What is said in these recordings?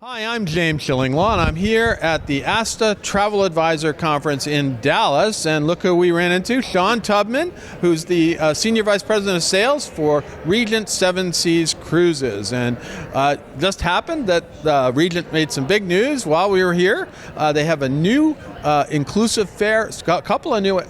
Hi, I'm James Shillinglaw, and I'm here at the ASTA Travel Advisor Conference in Dallas, and look who we ran into, Sean Tubman, who's the Senior Vice President of Sales for Regent Seven Seas Cruises. And just happened that Regent made some big news while we were here. They have a new inclusive fare, a couple of new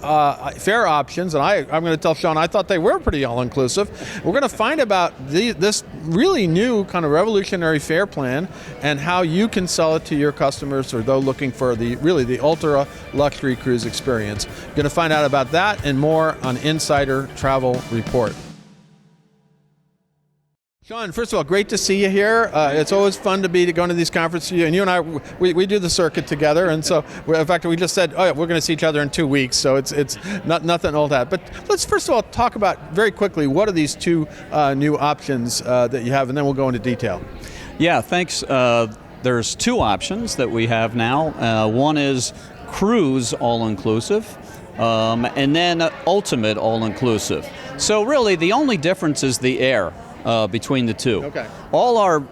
fare options, and I'm going to tell Sean I thought they were pretty all-inclusive. We're going to find about this really new kind of revolutionary fare plan and how you can sell it to your customers or those looking for the ultra luxury cruise experience. Going to find out about that and more on Insider Travel Report. Sean, first of all, great to see you here. It's always fun to be going to these conferences. And you and I, we do the circuit together, and so in fact we just said, oh yeah, we're going to see each other in 2 weeks. So it's not nothing old hat. But let's first of all talk about very quickly what are these two new options that you have, and then we'll go into detail. Yeah, thanks. There's two options that we have now. One is cruise all-inclusive, and then ultimate all-inclusive. So really, the only difference is the air between the two. Okay. All our,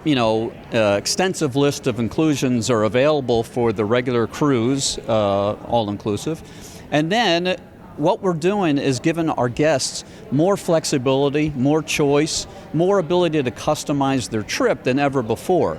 extensive list of inclusions are available for the regular cruise all-inclusive, and then what we're doing is giving our guests more flexibility, more choice, more ability to customize their trip than ever before.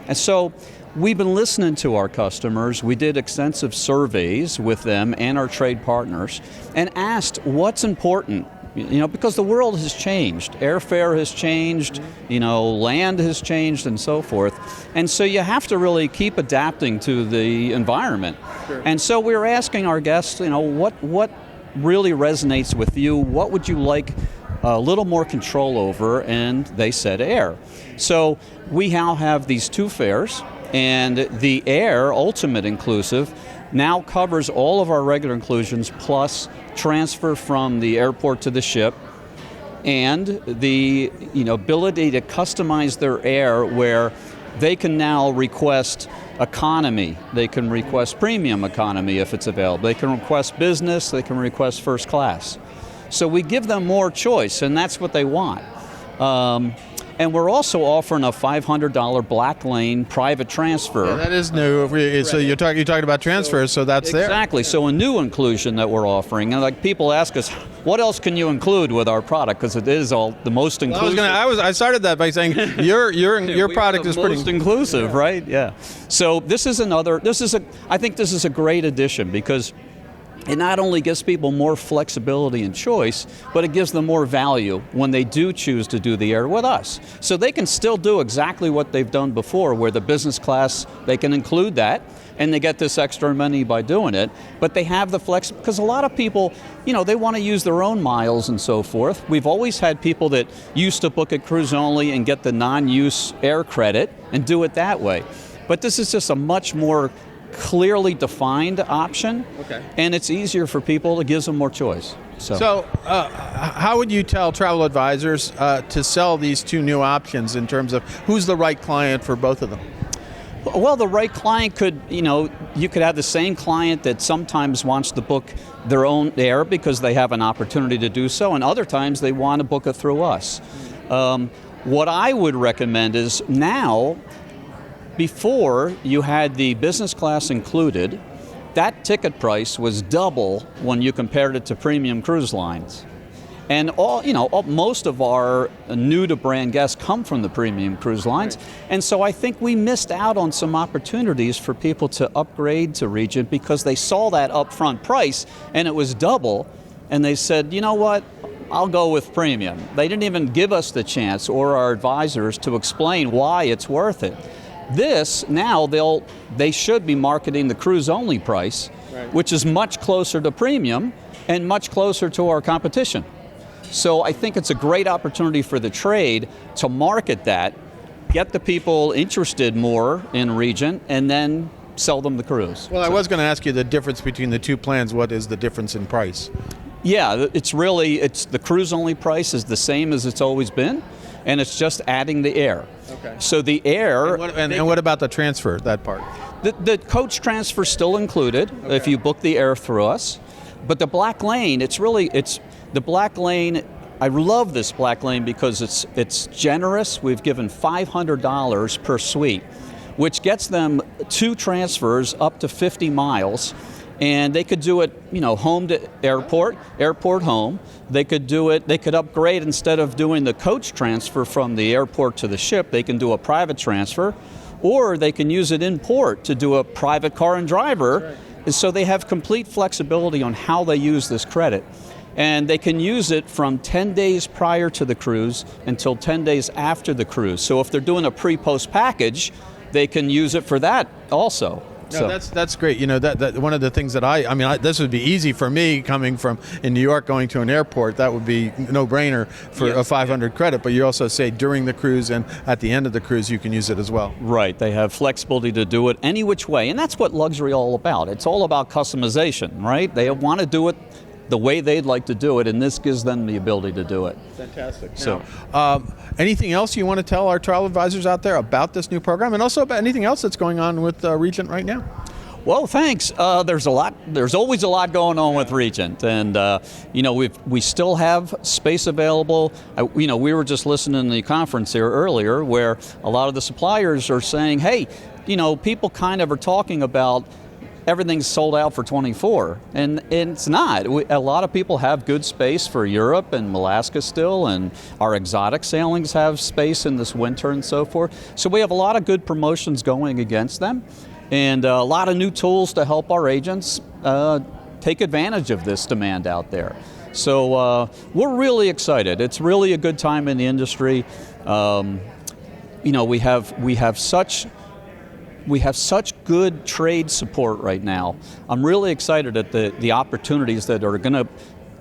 And so we've been listening to our customers. We did extensive surveys with them and our trade partners and asked what's important, because the world has changed. Airfare has changed, land has changed and so forth. And so you have to really keep adapting to the environment. Sure. And so we were asking our guests, what really resonates with you? What would you like a little more control over? And they said air. So we now have these two fares, and the air Ultimate Inclusive now covers all of our regular inclusions plus transfer from the airport to the ship, and the ability to customize their air where they can now request economy, they can request premium economy if it's available, they can request business, they can request first class. So we give them more choice, and that's what they want. And we're also offering a $500 black lane private transfer. Yeah, that is new. So you're talking about transfers, so that's there. Exactly. So a new inclusion that we're offering, and like people ask us, what else can you include with our product? Because it is all the most inclusive. I started that by saying your product is pretty most inclusive, right? Yeah. So I think this is a great addition because it not only gives people more flexibility and choice, but it gives them more value when they do choose to do the air with us. So they can still do exactly what they've done before, where the business class, they can include that, and they get this extra money by doing it, but they have the flex, because a lot of people, they want to use their own miles and so forth. We've always had people that used to book at cruise only and get the non-use air credit and do it that way. But this is just a much more clearly defined option, okay, and it's easier for people. It gives them more choice. So how would you tell travel advisors to sell these two new options in terms of who's the right client for both of them? Well, the right client could, you could have the same client that sometimes wants to book their own air because they have an opportunity to do so, and other times they want to book it through us. What I would recommend is now, before you had the business class included, that ticket price was double when you compared it to premium cruise lines. And most of our new-to-brand guests come from the premium cruise lines, and so I think we missed out on some opportunities for people to upgrade to Regent because they saw that upfront price and it was double, and they said, you know what, I'll go with premium. They didn't even give us the chance, or our advisors, to explain why it's worth it. This, now they should be marketing the cruise-only price, right, which is much closer to premium and much closer to our competition. So I think it's a great opportunity for the trade to market that, get the people interested more in Regent, and then sell them the cruise. Well, I was going to ask you the difference between the two plans. What is the difference in price? Yeah, it's the cruise-only price is the same as it's always been, and it's just adding the air. Okay. So the air... And what about the transfer, that part? The coach transfer still included, okay, if you book the air through us. But the black lane, the black lane, I love this black lane because it's generous. We've given $500 per suite. which gets them 2 transfers up to 50 miles. And they could do it, home to airport, airport home. They could do it, they could upgrade instead of doing the coach transfer from the airport to the ship, they can do a private transfer, or they can use it in port to do a private car and driver. And so they have complete flexibility on how they use this credit. And they can use it from 10 days prior to the cruise until 10 days after the cruise. So if they're doing a pre-post package, they can use it for that also. No, that's great. That one of the things that this would be easy for me coming from in New York going to an airport. That would be no-brainer for a 500 credit. But you also say during the cruise and at the end of the cruise you can use it as well. Right. They have flexibility to do it any which way, and that's what luxury all about. It's all about customization, right? They want to do it the way they'd like to do it, and this gives them the ability to do it. Fantastic. So, anything else you want to tell our travel advisors out there about this new program, and also about anything else that's going on with Regent right now? Well, thanks. There's always a lot going on with Regent, and we still have space available. We were just listening to the conference here earlier, where a lot of the suppliers are saying, hey, people kind of are talking about everything's sold out for 24, and it's not. A lot of people have good space for Europe and Alaska still, and our exotic sailings have space in this winter and so forth. So we have a lot of good promotions going against them, and a lot of new tools to help our agents take advantage of this demand out there. So we're really excited. It's really a good time in the industry. We have such good trade support right now. I'm really excited at the opportunities that are going to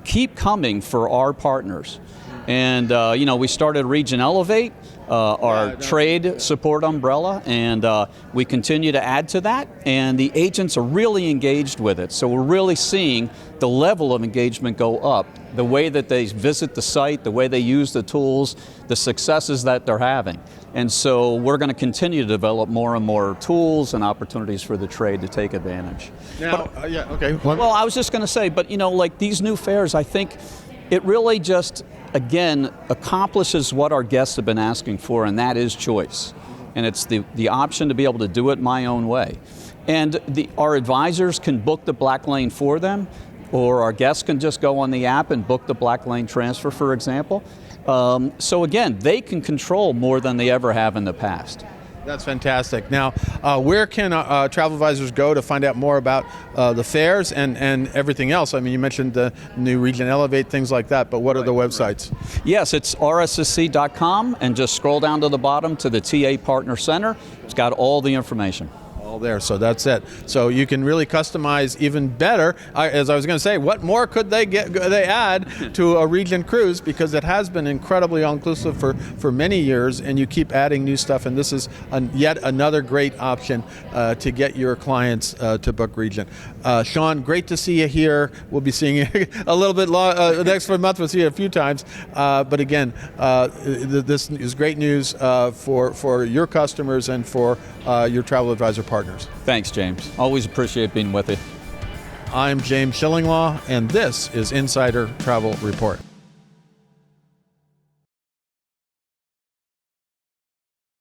keep coming for our partners. And we started Regent Elevate, our trade support umbrella, and we continue to add to that, and the agents are really engaged with it. So we're really seeing the level of engagement go up, the way that they visit the site, the way they use the tools, the successes that they're having. And so we're going to continue to develop more and more tools and opportunities for the trade to take advantage. Now, okay. Well, I was just going to say, but like these new fares, I think it really just, again, accomplishes what our guests have been asking for, and that is choice. And it's the option to be able to do it my own way. And our advisors can book the Black Lane for them, or our guests can just go on the app and book the Black Lane transfer, for example. So again, they can control more than they ever have in the past. That's fantastic. Now, where can travel advisors go to find out more about the fares and everything else? I mean, you mentioned the new Regent Elevate, things like that, but what are the websites? Yes, it's rssc.com, and just scroll down to the bottom to the TA Partner Center. It's got all the information. All there, so that's it. So you can really customize even better. As I was going to say, what more could they add to a Regent cruise, because it has been incredibly all-inclusive for many years, and you keep adding new stuff, and this is yet another great option to get your clients to book Regent. Sean, great to see you here. We'll be seeing you a little bit next month. We'll see you a few times, but again, this is great news for your customers and for your travel advisor partners. Thanks, James. Always appreciate being with you. I'm James Shillinglaw, and this is Insider Travel Report.